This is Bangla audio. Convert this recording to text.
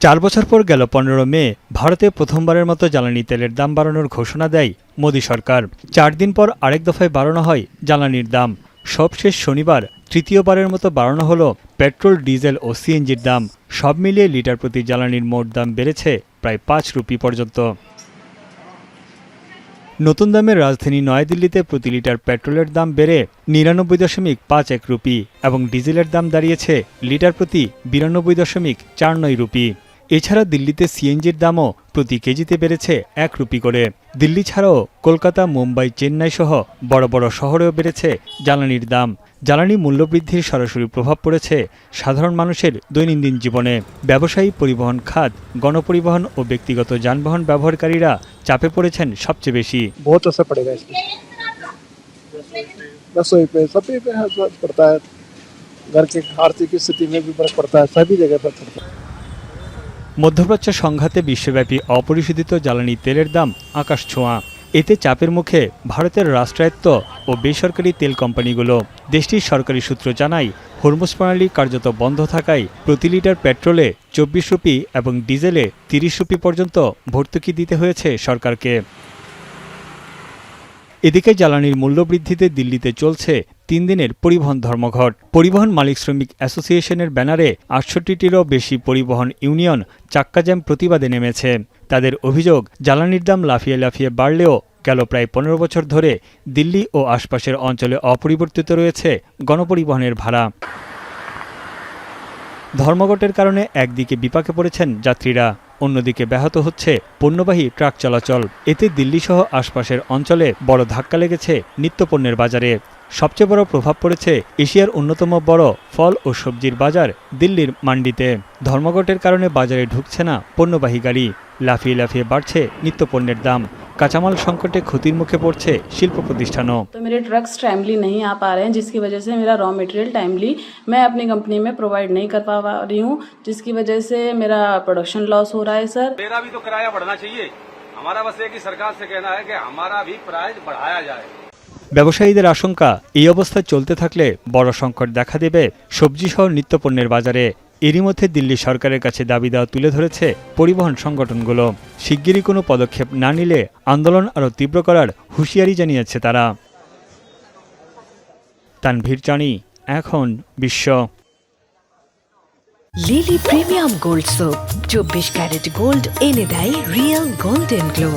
4 বছর পর গেল 15 মে ভারতে প্রথমবারের মতো জ্বালানি তেলের দাম বাড়ানোর ঘোষণা দেয় মোদি সরকার। 4 দিন পর আরেক দফায় বাড়ানো হয় জ্বালানির দাম। সবশেষ শনিবার তৃতীয়বারের মতো বাড়ানো হলো পেট্রোল, ডিজেল ও সিএনজির দাম। সব মিলিয়ে লিটার প্রতি জ্বালানির মোট দাম বেড়েছে প্রায় 5 রুপি পর্যন্ত। নতুন দামের রাজধানী নয়াদিল্লিতে প্রতি লিটার পেট্রোলের দাম বেড়ে 99.51 রুপি এবং ডিজেলের দাম দাঁড়িয়েছে লিটার প্রতি 92.49 রুপি। এছাড়া দিল্লিতে সিএনজির দামও প্রতি কেজিতে বেড়েছে 1 রুপি করে। দিল্লি ছাড়াও কলকাতা, মুম্বাই, চেন্নাই সহ বড় বড় শহরেও বেড়েছে জ্বালানির দাম। জ্বালানি মূল্যবৃদ্ধির সরাসরি প্রভাব পড়েছে সাধারণ মানুষের দৈনন্দিন জীবনে। ব্যবসায়ী, পরিবহন খাত, গণপরিবহন ও ব্যক্তিগত যানবাহন ব্যবহারকারীরা চাপে পড়েছেন সবচেয়ে বেশি। बहुत असर पड़ेगा इसमें। रसोई पे सभी पे असर पड़ता है, घर की आर्थिक स्थिति में भी फर्क पड़ता है, सभी जगह पर पड़ता है। মধ্যপ্রাচ্য সংঘাতে বিশ্বব্যাপী অপরিশোধিত জ্বালানি তেলের দাম আকাশ ছোঁয়া। এতে চাপের মুখে ভারতের রাষ্ট্রায়ত্ত ও বেসরকারি তেল কোম্পানিগুলো। দেশটির সরকারি সূত্র জানায়, হরমুজ প্রণালী কার্যত বন্ধ থাকায় প্রতি লিটার পেট্রোলে 24 রুপি এবং ডিজেলে 30 রুপি পর্যন্ত ভর্তুকি দিতে হয়েছে সরকারকে। এদিকে জ্বালানির মূল্যবৃদ্ধিতে দিল্লিতে চলছে 3 দিনের পরিবহন ধর্মঘট। পরিবহন মালিক শ্রমিক অ্যাসোসিয়েশনের ব্যানারে 68টিরও বেশি পরিবহন ইউনিয়ন চাক্কাজ্যাম প্রতিবাদে নেমেছে। তাদের অভিযোগ, জ্বালানির দাম লাফিয়ে লাফিয়ে বাড়লেও গেল প্রায় 15 বছর ধরে দিল্লি ও আশপাশের অঞ্চলে অপরিবর্তিত রয়েছে গণপরিবহনের ভাড়া। ধর্মঘটের কারণে একদিকে বিপাকে পড়েছেন যাত্রীরা, অন্যদিকে ব্যাহত হচ্ছে পণ্যবাহী ট্রাক চলাচল। এতে দিল্লিসহ আশপাশের অঞ্চলে বড় ধাক্কা লেগেছে নিত্যপণ্যের বাজারে। সবচেয়ে বড় প্রভাব পড়েছে এশিয়ার অন্যতম বড় ফল ও সবজির বাজার দিল্লির মান্ডিতে। ধর্মঘটের কারণে বাজারে ঢুকছে না পণ্যবাহী গাড়ি, লাফিয়ে লাফিয়ে বাড়ছে নিত্যপণ্যের দাম। কাঁচামাল সংকটে ক্ষতির মুখে পড়ছে শিল্প প্রতিষ্ঠানও। तो मेरे ट्रक्स टाइमली नहीं आ पा रहे हैं, जिसकी वजह से मेरा रॉ मटेरियल टाइमली मैं अपनी कंपनी में प्रोवाइड नहीं कर पा रही हूँ, जिसकी वजह से मेरा प्रोडक्शन लॉस हो रहा है। सर, मेरा भी तो किराया बढ़ना चाहिए। हमारा बस एक ही सरकार से कहना है कि हमारा भी प्राइस बढ़ाया जाए। ব্যবসায়ীদের আশঙ্কা, এই অবস্থা চলতে থাকলে বড় সংকট দেখা দেবে সবজিসহ নিত্যপণ্যের বাজারে। এরই মধ্যে দিল্লি সরকারের কাছে দাবি দেওয়া তুলে ধরেছে পরিবহন সংগঠনগুলো। শিগগিরই কোনো পদক্ষেপ না নিলে আন্দোলন আরও তীব্র করার হুঁশিয়ারি জানিয়েছে তারা। তানভীর চানি, এখন বিশ্ব। Lily premium gold soap 24 carat gold এনে দেয় রিয়েল গোল্ডেন গ্লো।